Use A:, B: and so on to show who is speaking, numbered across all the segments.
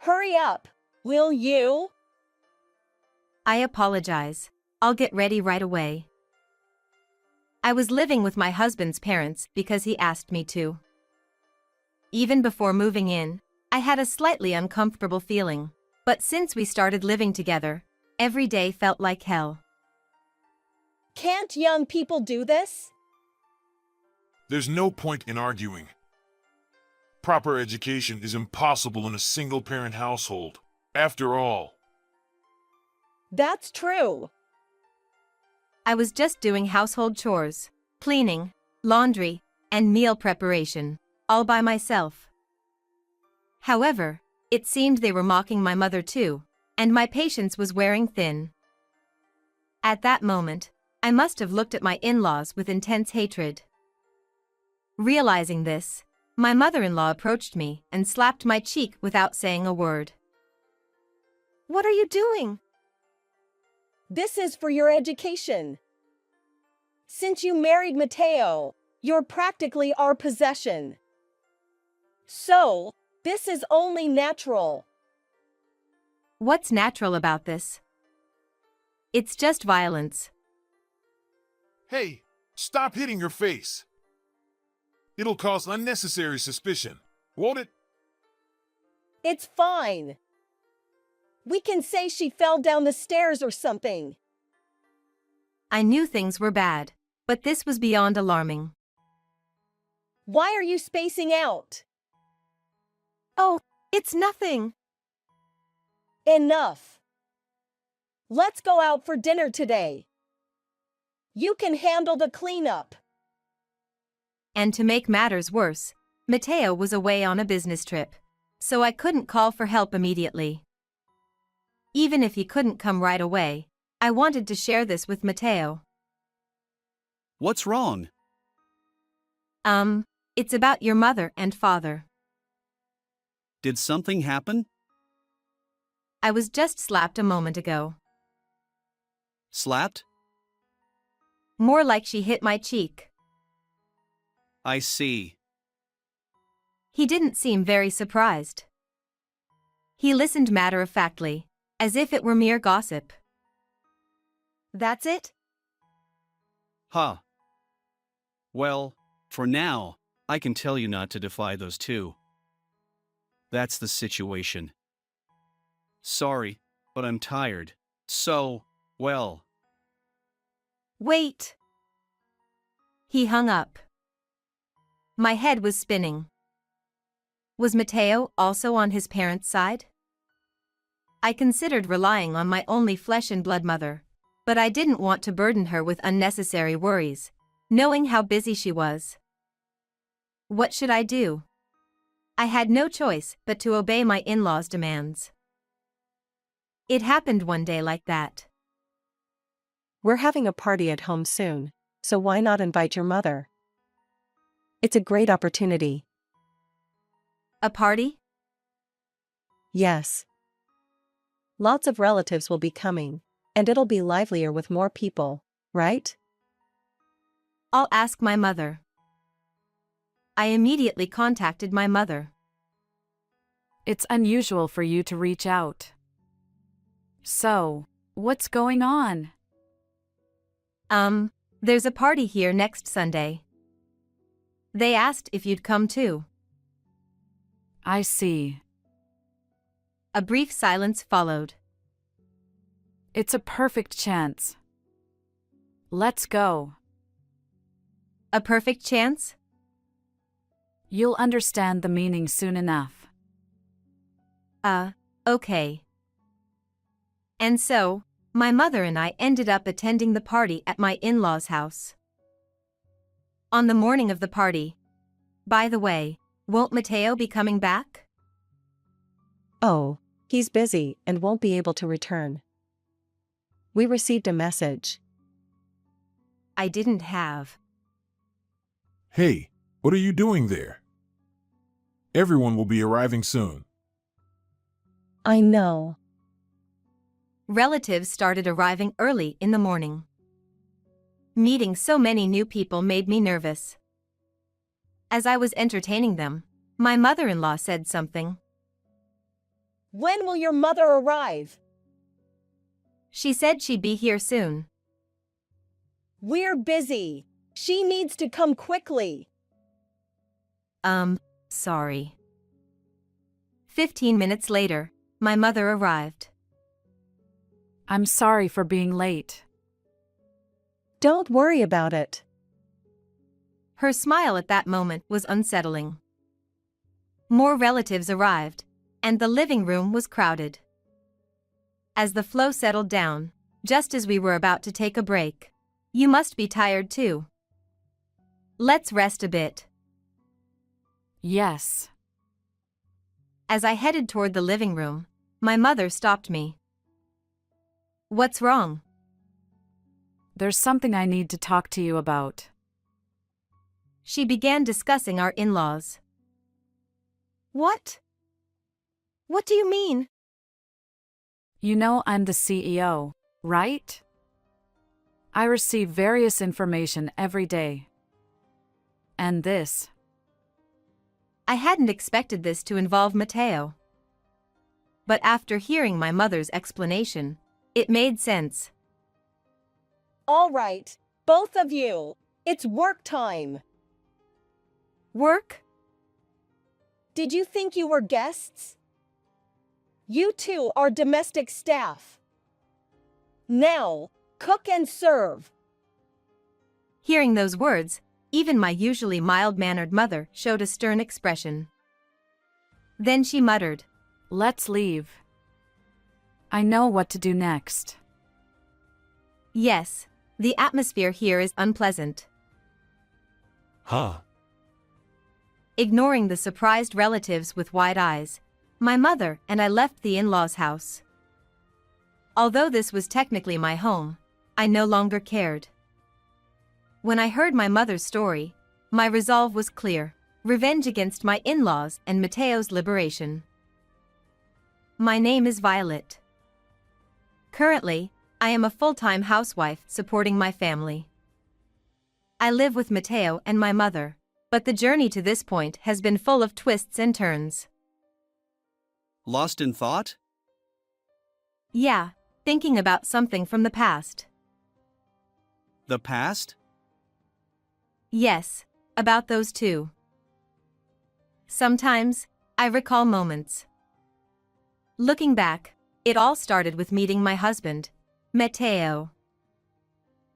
A: Hurry up, will you?
B: I apologize. I'll get ready right away. I was living with my husband's parents because he asked me to. Even before moving in, I had a slightly uncomfortable feeling, but since we started living together, every day felt like hell.
A: Can't young people do this?
C: There's no point in arguing. Proper education is impossible in a single-parent household, after all.
A: That's true.
B: I was just doing household chores, cleaning, laundry, and meal preparation, all by myself. However, it seemed they were mocking my mother too, and my patience was wearing thin. At that moment, I must have looked at my in-laws with intense hatred. Realizing this, my mother-in-law approached me and slapped my cheek without saying a word.
A: What are you doing? This is for your education. Since you married Mateo, you're practically our possession. So, this is only natural.
B: What's natural about this? It's just violence.
C: Hey, stop hitting your face. It'll cause unnecessary suspicion, won't it?
A: It's fine. We can say she fell down the stairs or something.
B: I knew things were bad, but this was beyond alarming.
A: Why are you spacing out?
B: Oh, it's nothing.
A: Enough. Let's go out for dinner today. You can handle the cleanup.
B: And to make matters worse, Mateo was away on a business trip, so I couldn't call for help immediately. Even if he couldn't come right away, I wanted to share this with Mateo.
D: What's wrong?
B: It's about your mother and father.
D: Did something happen?
B: I was just slapped a moment ago.
D: Slapped?
B: More like she hit my cheek.
D: I see.
B: He didn't seem very surprised. He listened matter-of-factly, as if it were mere gossip. That's it?
D: Huh. Well, for now, I can tell you not to defy those two. That's the situation. Sorry, but I'm tired. So, well.
B: Wait. He hung up. My head was spinning. Was Mateo also on his parents' side? I considered relying on my only flesh and blood mother, but I didn't want to burden her with unnecessary worries, knowing how busy she was. What should I do? I had no choice but to obey my in-laws' demands. It happened one day like that.
E: We're having a party at home soon, so why not invite your mother? It's a great opportunity.
B: A party?
E: Yes. Lots of relatives will be coming, and it'll be livelier with more people, right?
B: I'll ask my mother. I immediately contacted my mother.
F: It's unusual for you to reach out. So, what's going on?
B: There's a party here next Sunday. They asked if you'd come too.
F: I see.
B: A brief silence followed.
F: It's a perfect chance. Let's go.
B: A perfect chance?
F: You'll understand the meaning soon enough.
B: Okay. And so, my mother and I ended up attending the party at my in-laws' house. On the morning of the party. By the way, won't Mateo be coming back?
E: Oh, he's busy and won't be able to return. We received a message.
B: I didn't have.
C: Hey, what are you doing there? Everyone will be arriving soon.
E: I know.
B: Relatives started arriving early in the morning. Meeting so many new people made me nervous. As I was entertaining them, my mother-in-law said something.
A: When will your mother arrive?
B: She said she'd be here soon.
A: We're busy. She needs to come quickly.
B: Sorry. 15 minutes later, my mother arrived.
F: I'm sorry for being late.
E: Don't worry about it.
B: Her smile at that moment was unsettling. More relatives arrived, and the living room was crowded. As the flow settled down, just as we were about to take a break, "You must be tired too. Let's rest a bit."
F: Yes.
B: As I headed toward the living room, my mother stopped me. "What's wrong?"
F: There's something I need to talk to you about.
B: She began discussing our in-laws.
A: What? What do you mean?
F: You know I'm the CEO, right? I receive various information every day. And this.
B: I hadn't expected this to involve Matteo. But after hearing my mother's explanation, it made sense.
A: All right, both of you. It's work time.
B: Work?
A: Did you think you were guests? You two are domestic staff. Now, cook and serve.
B: Hearing those words, even my usually mild-mannered mother showed a stern expression. Then she muttered,
F: Let's leave. I know what to do next.
B: "Yes, the atmosphere here is unpleasant."
C: Huh?
B: Ignoring the surprised relatives with wide eyes, my mother and I left the in-laws' house. Although this was technically my home, I no longer cared. When I heard my mother's story, my resolve was clear: revenge against my in-laws and Matteo's liberation. My name is Violet. Currently, I am a full-time housewife supporting my family. I live with Matteo and my mother, but the journey to this point has been full of twists and turns.
D: Lost in thought?
B: Yeah, thinking about something from the past.
D: The past?
B: Yes, about those two. Sometimes, I recall moments. Looking back, it all started with meeting my husband, Matteo.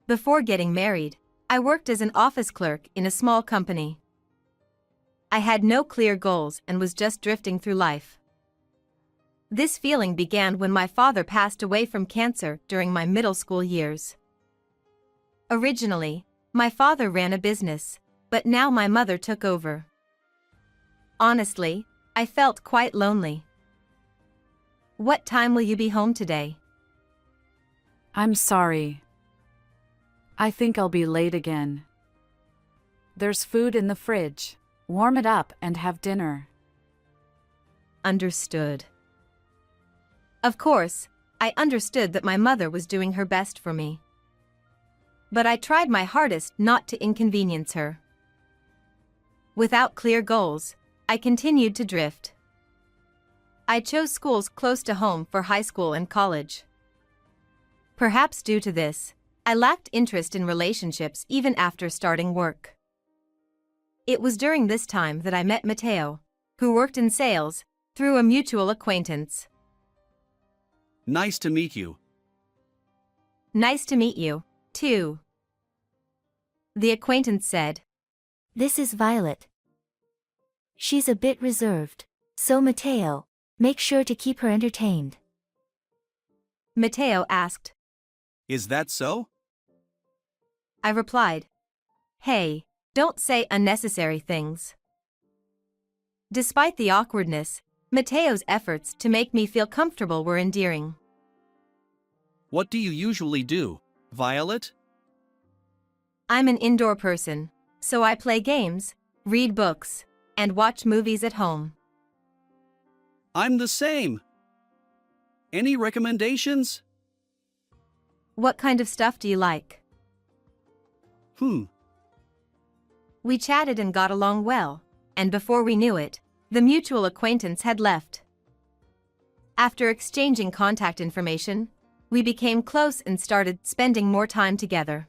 B: Before getting married, I worked as an office clerk in a small company. I had no clear goals and was just drifting through life. This feeling began when my father passed away from cancer during my middle school years. Originally, my father ran a business, but now my mother took over. Honestly, I felt quite lonely. "What time will you be home today?"
F: I'm sorry. I think I'll be late again. There's food in the fridge. Warm it up and have dinner.
B: Understood. Of course, I understood that my mother was doing her best for me. But I tried my hardest not to inconvenience her. Without clear goals, I continued to drift. I chose schools close to home for high school and college. Perhaps due to this, I lacked interest in relationships even after starting work. It was during this time that I met Matteo, who worked in sales, through a mutual acquaintance.
D: Nice to meet you.
B: "Nice to meet you, too," the acquaintance said.
G: This is Violet. She's a bit reserved, so Matteo, make sure to keep her entertained.
B: Matteo asked.
D: Is that so?
B: I replied, "Hey, don't say unnecessary things." Despite the awkwardness, Matteo's efforts to make me feel comfortable were endearing.
D: What do you usually do, Violet?
B: I'm an indoor person, so I play games, read books, and watch movies at home.
D: I'm the same. Any recommendations?
B: What kind of stuff do you like? We chatted and got along well, and before we knew it, the mutual acquaintance had left. After exchanging contact information, we became close and started spending more time together.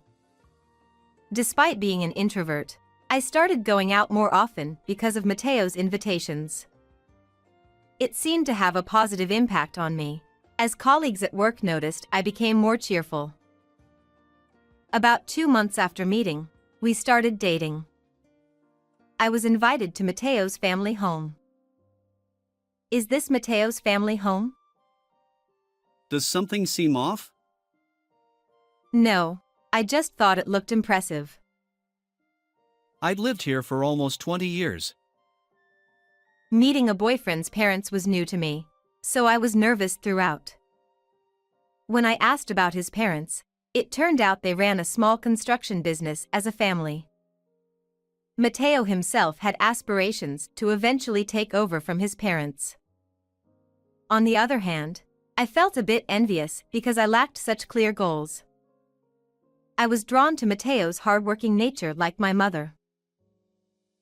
B: Despite being an introvert, I started going out more often because of Mateo's invitations. It seemed to have a positive impact on me, as colleagues at work noticed I became more cheerful. About 2 months after meeting, we started dating. I was invited to Mateo's family home. Is this Mateo's family home?
D: Does something seem off?
B: No, I just thought it looked impressive.
D: I'd lived here for almost 20 years.
B: Meeting a boyfriend's parents was new to me, so I was nervous throughout. When I asked about his parents, it turned out they ran a small construction business as a family. Mateo himself had aspirations to eventually take over from his parents. On the other hand, I felt a bit envious because I lacked such clear goals. I was drawn to Mateo's hardworking nature like my mother.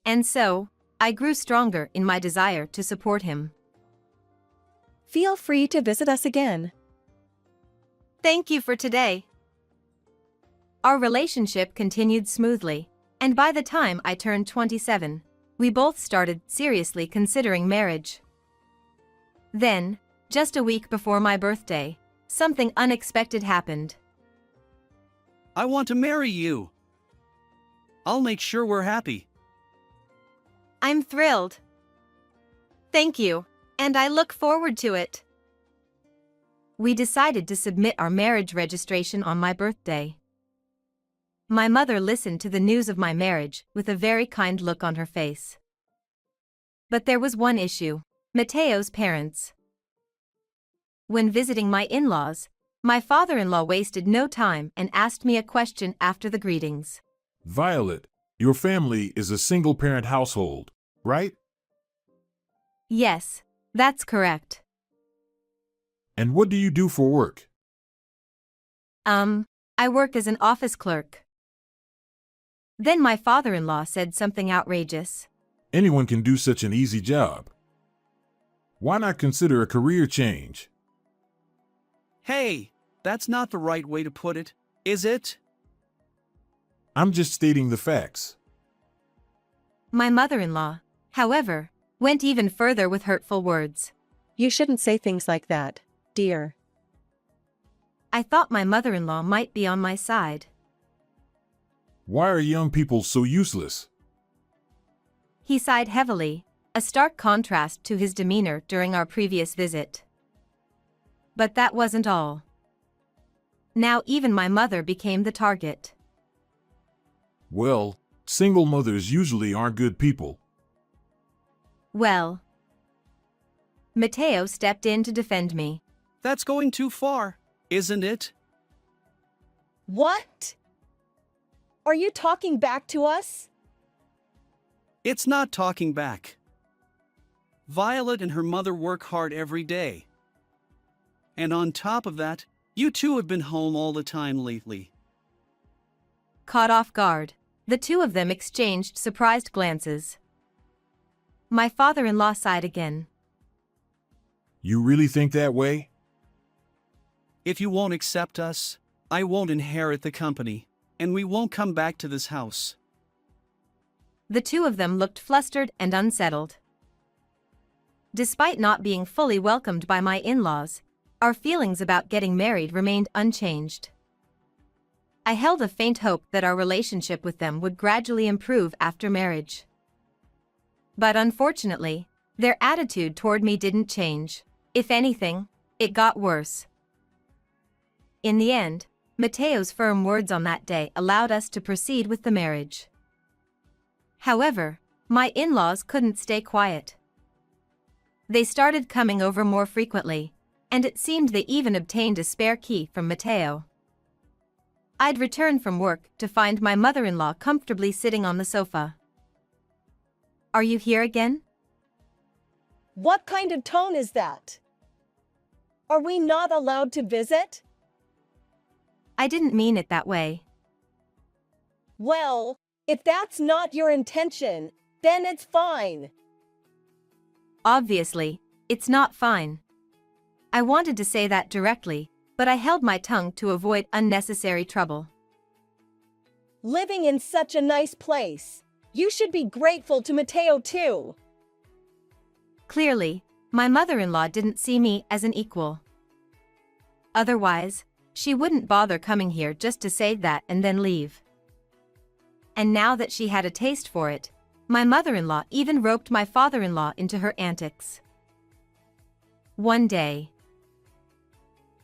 B: And so, I grew stronger in my desire to support him.
E: Feel free to visit us again.
B: Thank you for today. Our relationship continued smoothly, and by the time I turned 27, we both started seriously considering marriage. Then, just a week before my birthday, something unexpected happened.
D: I want to marry you. I'll make sure we're happy.
B: I'm thrilled. Thank you, and I look forward to it. We decided to submit our marriage registration on my birthday. My mother listened to the news of my marriage with a very kind look on her face. But there was one issue: Mateo's parents. When visiting my in-laws, my father-in-law wasted no time and asked me a question after the greetings.
C: Violet, your family is a single-parent household, right?
B: Yes, that's correct.
C: And what do you do for work?
B: I work as an office clerk. Then my father-in-law said something outrageous.
C: Anyone can do such an easy job. Why not consider a career change?
D: Hey, that's not the right way to put it, is it?
C: I'm just stating the facts.
B: My mother-in-law, however, went even further with hurtful words.
E: You shouldn't say things like that, dear.
B: I thought my mother-in-law might be on my side.
C: Why are young people so useless?
B: He sighed heavily, a stark contrast to his demeanor during our previous visit. But that wasn't all. Now even my mother became the target.
C: Well, single mothers usually aren't good people.
B: Well, Mateo stepped in to defend me.
D: That's going too far, isn't it?
A: What? Are you talking back to us?
D: It's not talking back. Violet and her mother work hard every day. And on top of that, you two have been home all the time lately.
B: Caught off guard, the two of them exchanged surprised glances. My father-in-law sighed again.
C: You really think that way?
D: If you won't accept us, I won't inherit the company, and we won't come back to this house.
B: The two of them looked flustered and unsettled. Despite not being fully welcomed by my in-laws, our feelings about getting married remained unchanged. I held a faint hope that our relationship with them would gradually improve after marriage. But unfortunately, their attitude toward me didn't change. If anything, it got worse. In the end, Mateo's firm words on that day allowed us to proceed with the marriage. However, my in-laws couldn't stay quiet. They started coming over more frequently, and it seemed they even obtained a spare key from Mateo. I'd returned from work to find my mother-in-law comfortably sitting on the sofa. Are you here again?
A: What kind of tone is that? Are we not allowed to visit?
B: I didn't mean it that way.
A: Well, if that's not your intention, then it's fine.
B: Obviously, it's not fine. I wanted to say that directly, but I held my tongue to avoid unnecessary trouble.
A: Living in such a nice place. You should be grateful to Mateo too.
B: Clearly, my mother-in-law didn't see me as an equal. Otherwise, she wouldn't bother coming here just to say that and then leave. And now that she had a taste for it, my mother-in-law even roped my father-in-law into her antics. One day.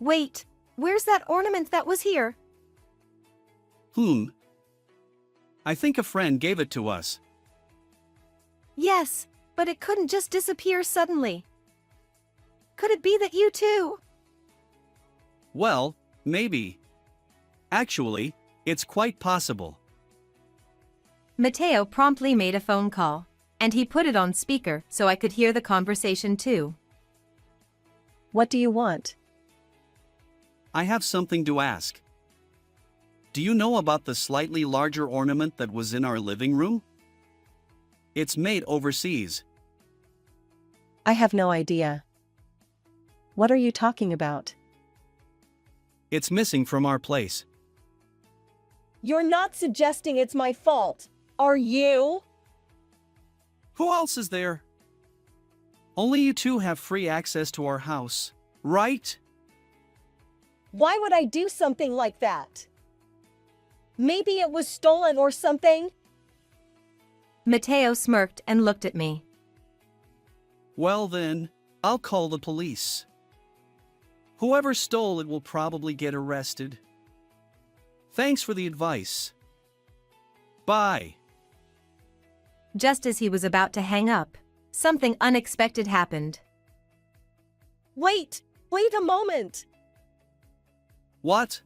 A: Wait, where's that ornament that was here?
D: I think a friend gave it to us.
A: Yes, but it couldn't just disappear suddenly. Could it be that you too?
D: Well, maybe. Actually, it's quite possible.
B: Mateo promptly made a phone call, and he put it on speaker so I could hear the conversation too.
E: What do you want?
D: I have something to ask. Do you know about the slightly larger ornament that was in our living room? It's made overseas.
E: I have no idea. What are you talking about?
D: It's missing from our place.
A: You're not suggesting it's my fault, are you?
D: Who else is there? Only you two have free access to our house, right?
A: Why would I do something like that? Maybe it was stolen or something?
B: Mateo smirked and looked at me.
D: Well then, I'll call the police. Whoever stole it will probably get arrested. Thanks for the advice. Bye.
B: Just as he was about to hang up, something unexpected happened.
A: Wait a moment.
D: What?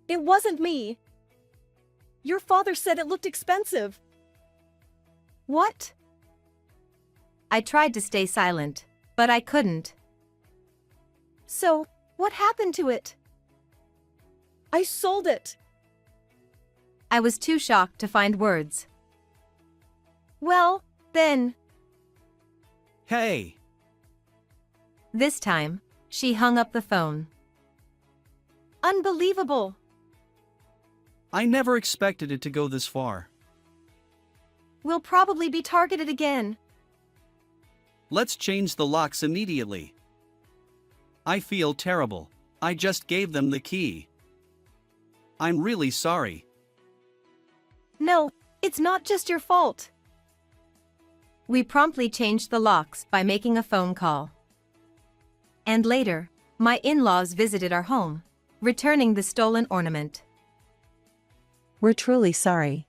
A: It wasn't me. Your father said it looked expensive.
B: What? I tried to stay silent, but I couldn't.
A: So, what happened to it? I sold it.
B: I was too shocked to find words.
A: Well, then.
D: Hey!
B: This time, she hung up the phone.
A: Unbelievable.
D: I never expected it to go this far.
A: We'll probably be targeted again.
D: Let's change the locks immediately. I feel terrible. I just gave them the key. I'm really sorry.
A: No, it's not just your fault.
B: We promptly changed the locks by making a phone call. And later, my in-laws visited our home, returning the stolen ornament.
E: We're truly sorry.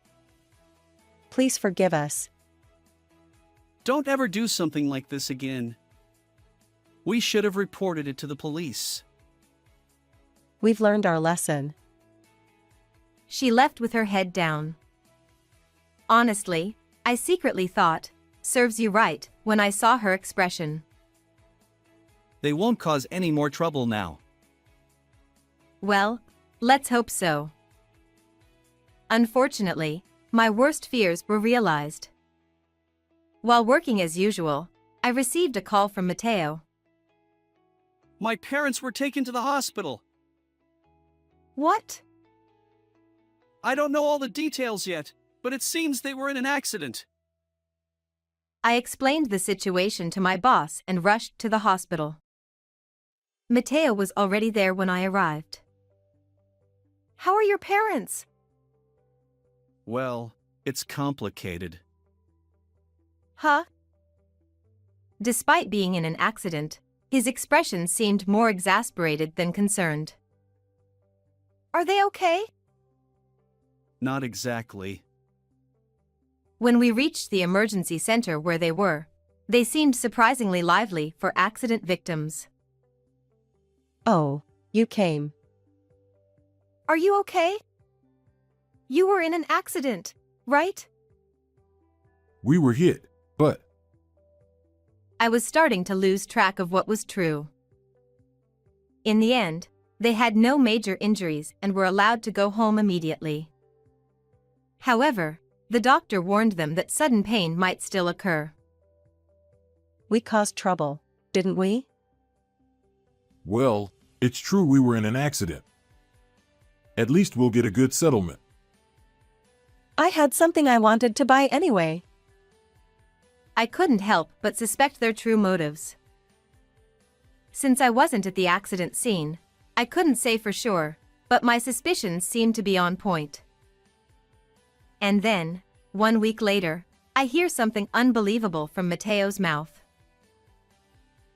E: Please forgive us.
D: Don't ever do something like this again. We should have reported it to the police.
E: We've learned our lesson.
B: She left with her head down. Honestly, I secretly thought, serves you right, when I saw her expression.
D: They won't cause any more trouble now.
B: Well, let's hope so. Unfortunately, my worst fears were realized. While working as usual, I received a call from Mateo.
D: My parents were taken to the hospital.
A: What?
D: I don't know all the details yet, but it seems they were in an accident.
B: I explained the situation to my boss and rushed to the hospital. Mateo was already there when I arrived.
A: How are your parents?
D: Well, it's complicated.
A: Huh?
B: Despite being in an accident, his expression seemed more exasperated than concerned.
A: Are they okay?
D: Not exactly.
B: When we reached the emergency center where they seemed surprisingly lively for accident victims.
E: Oh, you came.
A: Are you okay? You were in an accident, right?
C: We were hit, but
B: I was starting to lose track of what was true. In the end, they had no major injuries and were allowed to go home immediately. However, the doctor warned them that sudden pain might still occur.
E: We caused trouble, didn't we?
C: Well, it's true we were in an accident. At least we'll get a good settlement.
E: I had something I wanted to buy anyway.
B: I couldn't help but suspect their true motives. Since I wasn't at the accident scene, I couldn't say for sure, but my suspicions seemed to be on point. And then, 1 week later, I hear something unbelievable from Mateo's mouth.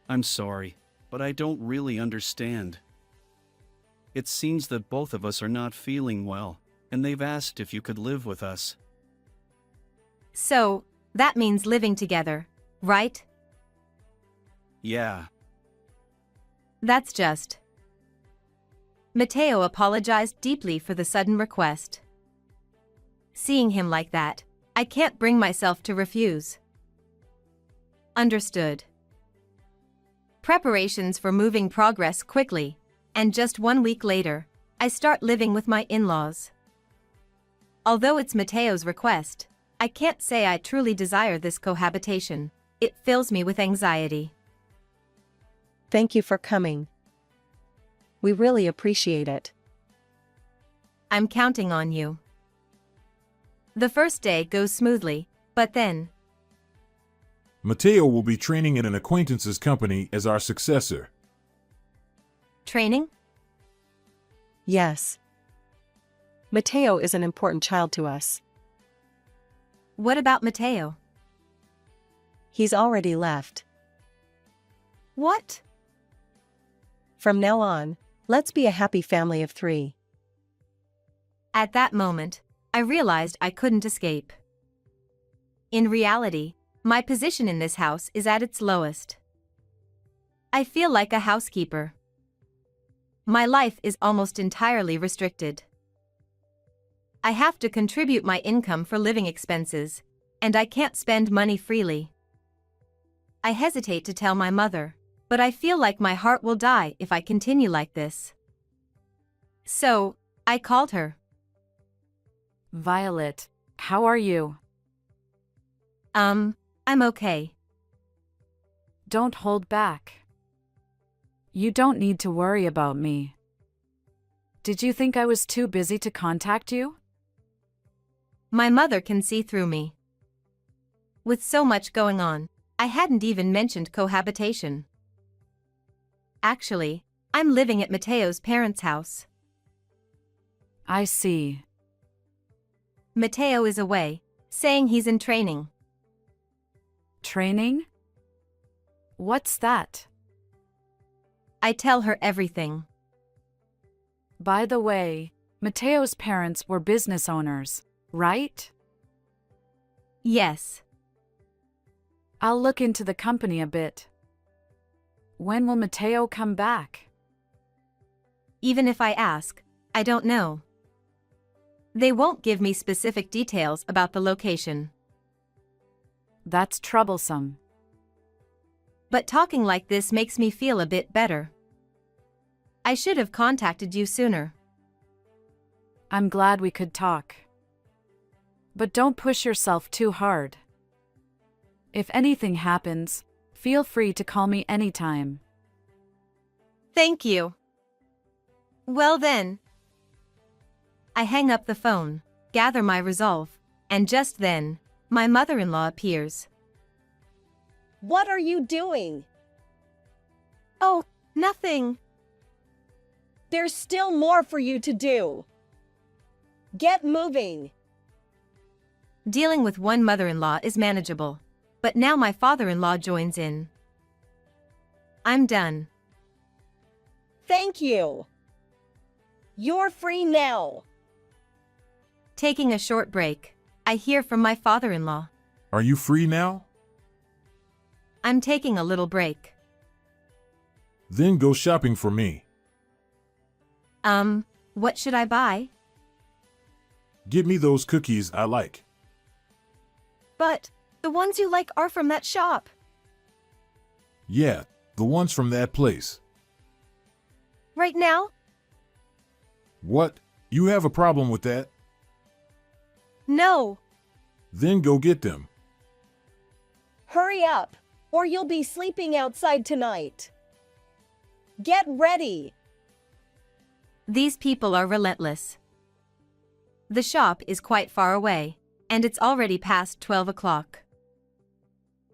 D: I'm sorry, but I don't really understand. It seems that both of us are not feeling well, and they've asked if you could live with us.
B: So, that means living together, right?
D: Yeah.
B: That's just. Mateo apologized deeply for the sudden request. Seeing him like that, I can't bring myself to refuse. Understood. Preparations for moving progress quickly, and just 1 week later, I start living with my in-laws. Although it's Mateo's request, I can't say I truly desire this cohabitation. It fills me with anxiety.
E: Thank you for coming. We really appreciate it.
B: I'm counting on you. The first day goes smoothly, but then,
C: Mateo will be training in an acquaintance's company as our successor.
B: training?
E: Yes. Mateo is an important child to us.
B: What about Mateo?
E: He's already left.
B: What?
E: From now on, let's be a happy family of 3.
B: At that moment, I realized I couldn't escape. In reality, my position in this house is at its lowest. I feel like a housekeeper. My life is almost entirely restricted. I have to contribute my income for living expenses, and I can't spend money freely. I hesitate to tell my mother, but I feel like my heart will die if I continue like this. So, I called her.
F: Violet, how are you?
B: I'm okay.
F: Don't hold back. You don't need to worry about me. Did you think I was too busy to contact you?
B: My mother can see through me. With so much going on, I hadn't even mentioned cohabitation. Actually, I'm living at Mateo's parents' house.
F: I see.
B: Mateo is away, saying he's in training.
F: Training? What's that?
B: I tell her everything.
F: By the way, Mateo's parents were business owners, right?
B: Yes.
F: I'll look into the company a bit. When will Mateo come back?
B: Even if I ask, I don't know. They won't give me specific details about the location.
F: That's troublesome.
B: But talking like this makes me feel a bit better. I should have contacted you sooner.
F: I'm glad we could talk. But don't push yourself too hard. If anything happens, feel free to call me anytime.
B: Thank you. Well then. I hang up the phone, gather my resolve, and just then, my mother-in-law appears.
A: What are you doing?
B: Oh, nothing.
A: There's still more for you to do. Get moving.
B: Dealing with one mother-in-law is manageable, but now my father-in-law joins in. I'm done.
A: Thank you. You're free now.
B: Taking a short break, I hear from my father-in-law.
C: Are you free now?
B: I'm taking a little break.
C: Then go shopping for me.
B: What should I buy?
C: Get me those cookies I like.
B: But the ones you like are from that shop.
C: Yeah, the ones from that place.
B: Right now?
C: What? You have a problem with that?
B: No.
C: Then go get them.
A: Hurry up, or you'll be sleeping outside tonight. Get ready.
B: These people are relentless. The shop is quite far away, and it's already past 12 o'clock.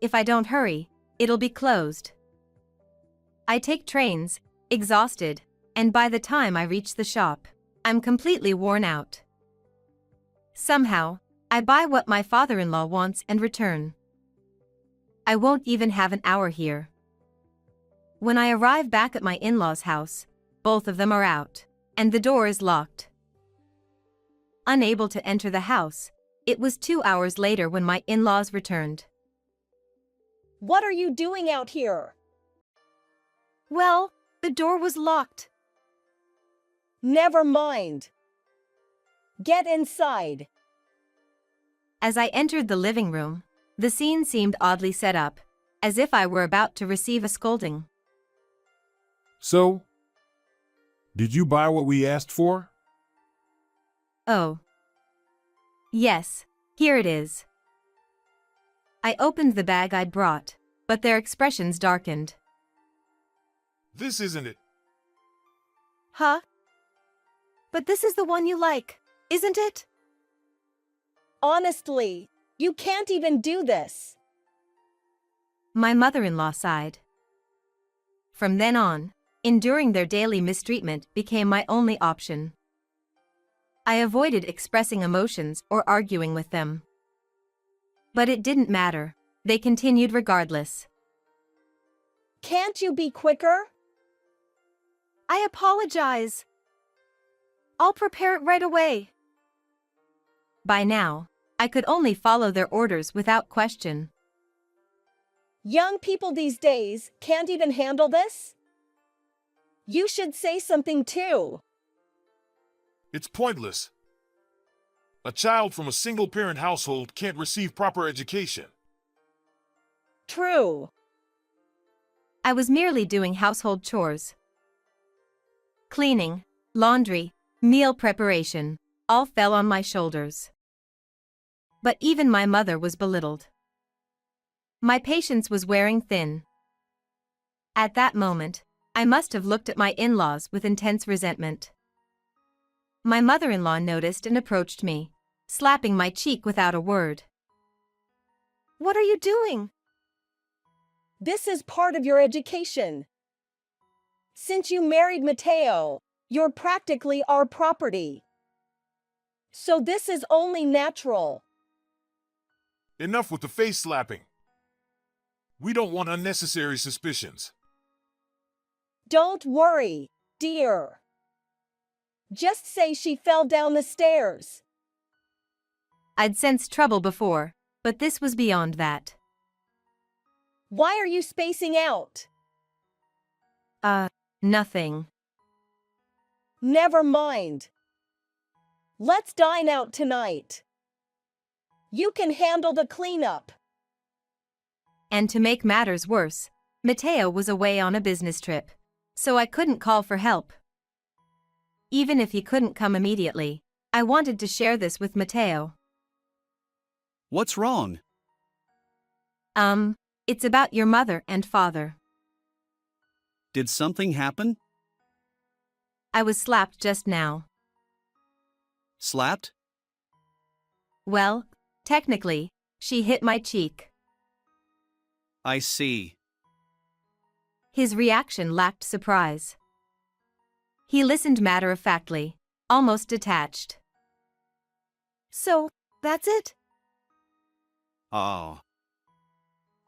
B: If I don't hurry, it'll be closed. I take trains, exhausted, and by the time I reach the shop, I'm completely worn out. Somehow, I buy what my father-in-law wants and return. I won't even have an hour here. When I arrive back at my in-laws' house, both of them are out, and the door is locked. Unable to enter the house, it was 2 hours later when my in-laws returned.
A: What are you doing out here?
B: Well, the door was locked.
A: Never mind. Get inside.
B: As I entered the living room, the scene seemed oddly set up, as if I were about to receive a scolding.
C: So, did you buy what we asked for?
B: Oh. Yes, here it is. I opened the bag I'd brought, but their expressions darkened.
C: This isn't it.
B: Huh? But this is the one you like, isn't it?
A: Honestly, you can't even do this.
B: My mother-in-law sighed. From then on, enduring their daily mistreatment became my only option. I avoided expressing emotions or arguing with them. But it didn't matter, they continued regardless.
A: Can't you be quicker?
B: I apologize. I'll prepare it right away. By now, I could only follow their orders without question.
A: Young people these days can't even handle this? You should say something too.
C: It's pointless. A child from a single-parent household can't receive proper education.
A: True.
B: I was merely doing household chores. Cleaning, laundry, meal preparation, all fell on my shoulders. But even my mother was belittled. My patience was wearing thin. At that moment, I must have looked at my in-laws with intense resentment. My mother-in-law noticed and approached me, slapping my cheek without a word. What are you doing?
A: This is part of your education. Since you married Mateo, you're practically our property. So this is only natural.
C: Enough with the face slapping. We don't want unnecessary suspicions.
A: Don't worry, dear. Just say she fell down the stairs.
B: I'd sensed trouble before, but this was beyond that.
A: Why are you spacing out?
B: Nothing.
A: Never mind. Let's dine out tonight. You can handle the cleanup.
B: And to make matters worse, Mateo was away on a business trip, so I couldn't call for help. Even if he couldn't come immediately, I wanted to share this with Mateo.
D: What's wrong?
B: It's about your mother and father.
D: Did something happen?
B: I was slapped just now.
D: Slapped?
B: Well, technically, she hit my cheek.
D: I see.
B: His reaction lacked surprise. He listened matter-of-factly, almost detached. So, that's it?
D: Oh.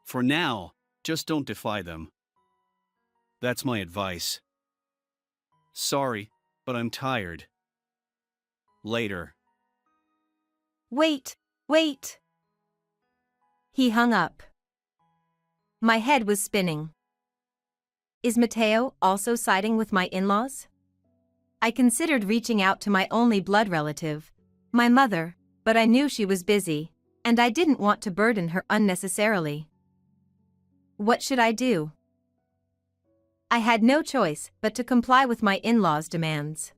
D: For now, just don't defy them. That's my advice. Sorry, but I'm tired. Later.
B: Wait. He hung up. My head was spinning. Is Mateo also siding with my in-laws? I considered reaching out to my only blood relative, my mother, but I knew she was busy, and I didn't want to burden her unnecessarily. What should I do? I had no choice but to comply with my in-laws' demands.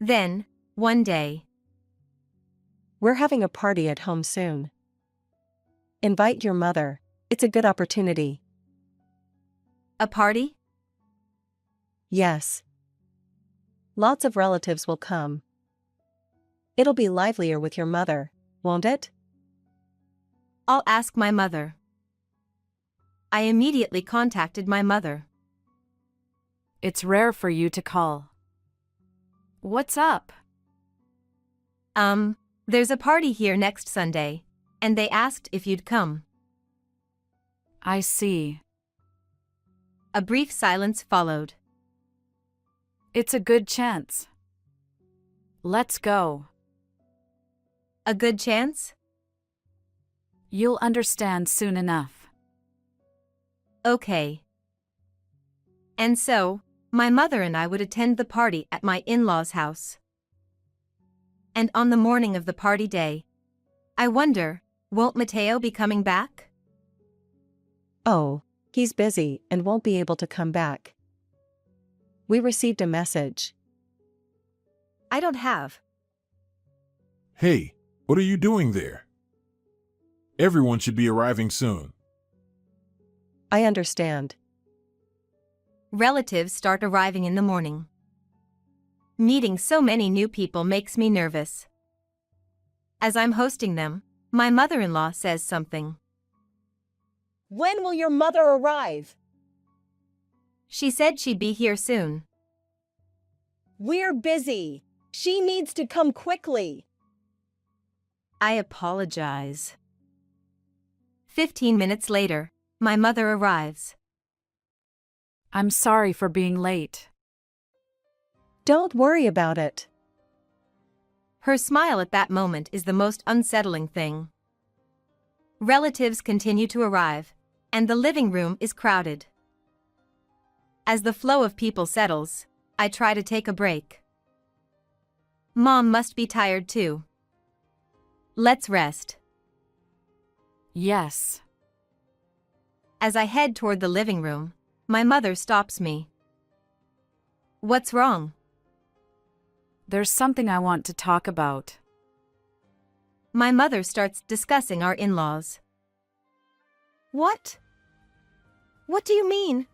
B: Then, one day,
E: We're having a party at home soon. Invite your mother, it's a good opportunity.
B: a party?
E: Yes. Lots of relatives will come. It'll be livelier with your mother, won't it?
B: I'll ask my mother. I immediately contacted my mother.
F: It's rare for you to call. What's up?
B: There's a party here next Sunday, and they asked if you'd come.
F: I see.
B: A brief silence followed.
F: It's a good chance. Let's go.
B: A good chance?
F: You'll understand soon enough.
B: Okay. And so, my mother and I would attend the party at my in-laws' house. And on the morning of the party day, I wonder, won't Mateo be coming back?
E: Oh, he's busy and won't be able to come back. We received a message.
B: I don't have.
C: Hey, what are you doing there? Everyone should be arriving soon.
E: I understand.
B: Relatives start arriving in the morning. Meeting so many new people makes me nervous. As I'm hosting them, my mother-in-law says something.
A: When will your mother arrive?
B: She said she'd be here soon.
A: We're busy. She needs to come quickly.
B: I apologize. 15 minutes later, my mother arrives.
F: I'm sorry for being late.
E: Don't worry about it.
B: Her smile at that moment is the most unsettling thing. Relatives continue to arrive, and the living room is crowded. As the flow of people settles, I try to take a break. Mom must be tired too. Let's rest.
F: Yes.
B: As I head toward the living room, my mother stops me. What's wrong?
F: There's something I want to talk about.
B: My mother starts discussing our in-laws. What? What do you mean?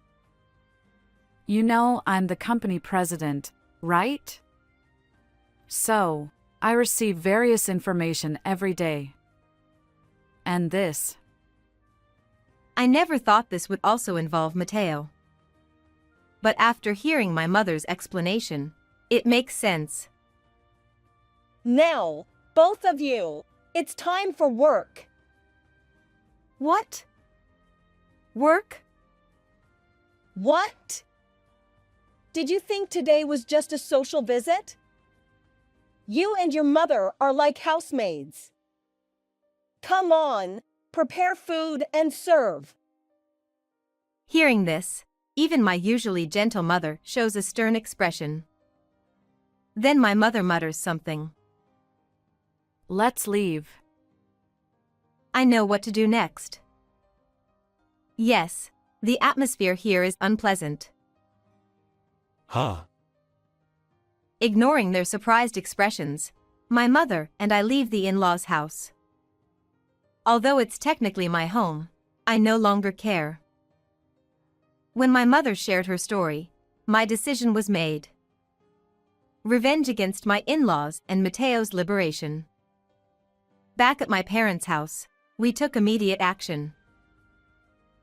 F: You know I'm the company president, right? So, I receive various information every day. And this.
B: I never thought this would also involve Mateo. But after hearing my mother's explanation, it makes sense.
A: Now, both of you, it's time for work.
B: What? Work?
A: What? Did you think today was just a social visit? You and your mother are like housemaids. Come on, prepare food and serve.
B: Hearing this, even my usually gentle mother shows a stern expression. Then my mother mutters something.
F: Let's leave.
B: I know what to do next. Yes, the atmosphere here is unpleasant.
C: Huh?
B: Ignoring their surprised expressions, my mother and I leave the in-laws' house. Although it's technically my home, I no longer care. When my mother shared her story, my decision was made. Revenge against my in-laws and Mateo's liberation. Back at my parents' house, we took immediate action.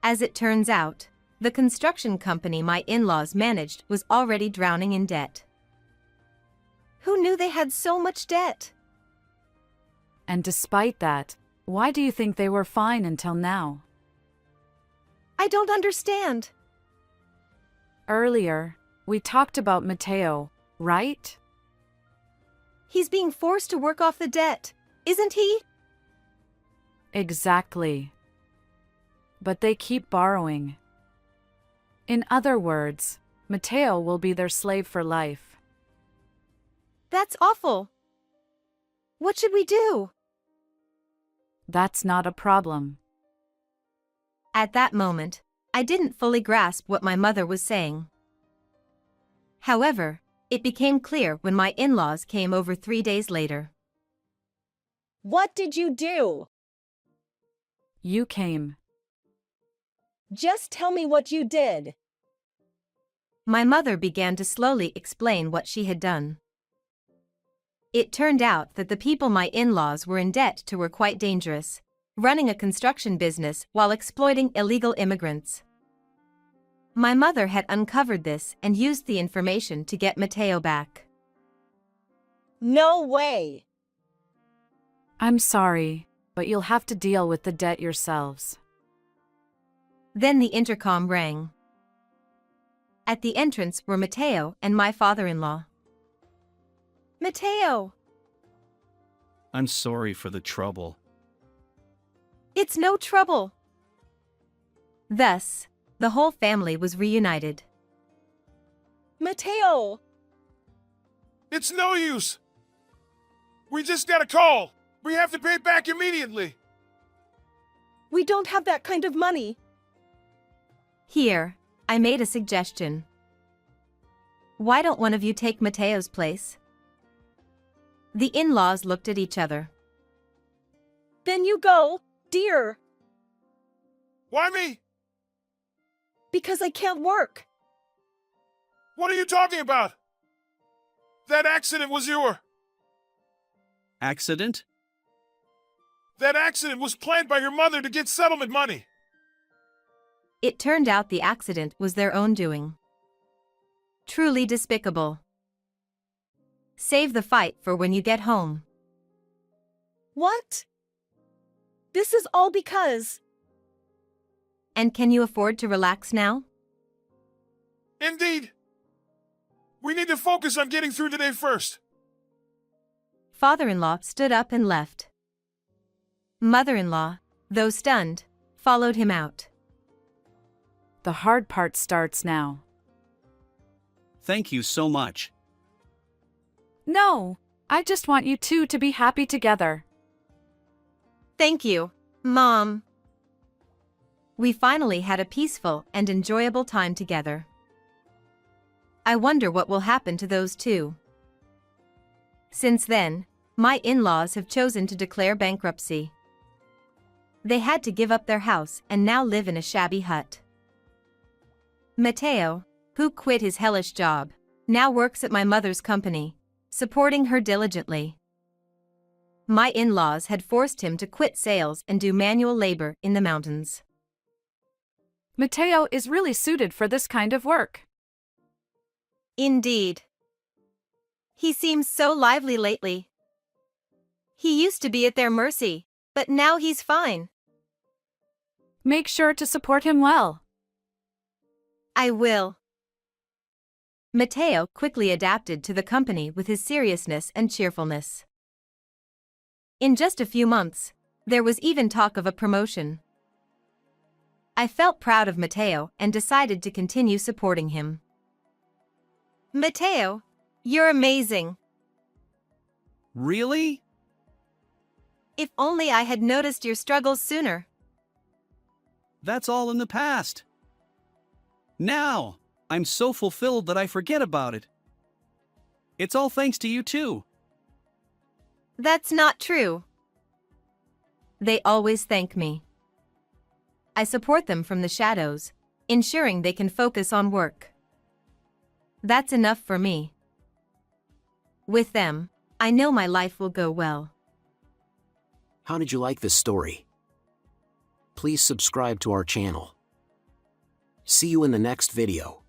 B: As it turns out, the construction company my in-laws managed was already drowning in debt. Who knew they had so much debt?
F: And despite that, why do you think they were fine until now?
B: I don't understand.
F: Earlier, we talked about Mateo, right?
B: He's being forced to work off the debt, isn't he?
F: Exactly. But they keep borrowing. In other words, Mateo will be their slave for life.
B: That's awful. What should we do?
F: That's not a problem.
B: At that moment, I didn't fully grasp what my mother was saying. However, it became clear when my in-laws came over 3 days later.
A: What did you do?
F: You came.
A: Just tell me what you did.
B: My mother began to slowly explain what she had done. It turned out that the people my in-laws were in debt to were quite dangerous, running a construction business while exploiting illegal immigrants. My mother had uncovered this and used the information to get Mateo back.
A: No way!
F: I'm sorry, but you'll have to deal with the debt yourselves.
B: Then the intercom rang. At the entrance were Mateo and my father-in-law. Mateo!
D: I'm sorry for the trouble.
B: It's no trouble. Thus, the whole family was reunited.
A: Mateo!
C: It's no use. We just got a call. We have to pay back immediately.
A: We don't have that kind of money.
B: Here, I made a suggestion. Why don't one of you take Mateo's place? The in-laws looked at each other.
A: Then you go, dear.
C: Why me?
A: Because I can't work.
C: What are you talking about? That accident was your...
D: Accident?
C: That accident was planned by your mother to get settlement money.
B: It turned out the accident was their own doing. Truly despicable. Save the fight for when you get home.
A: What? This is all because...
B: And can you afford to relax now?
C: Indeed. We need to focus on getting through today first.
B: Father-in-law stood up and left. Mother-in-law, though stunned, followed him out.
F: The hard part starts now.
D: Thank you so much.
F: No, I just want you two to be happy together.
B: Thank you, Mom. We finally had a peaceful and enjoyable time together. I wonder what will happen to those two. Since then, my in-laws have chosen to declare bankruptcy. They had to give up their house and now live in a shabby hut. Mateo, who quit his hellish job, now works at my mother's company, supporting her diligently. My in-laws had forced him to quit sales and do manual labor in the mountains.
F: Mateo is really suited for this kind of work.
B: Indeed. He seems so lively lately. He used to be at their mercy, but now he's fine.
F: Make sure to support him well.
B: I will. Mateo quickly adapted to the company with his seriousness and cheerfulness. In just a few months, there was even talk of a promotion. I felt proud of Mateo and decided to continue supporting him. Mateo, you're amazing.
D: Really?
B: If only I had noticed your struggles sooner.
D: That's all in the past. Now, I'm so fulfilled that I forget about it. It's all thanks to you too.
B: That's not true. They always thank me. I support them from the shadows, ensuring they can focus on work. That's enough for me. With them, I know my life will go well.
H: How did you like this story? Please subscribe to our channel. See you in the next video.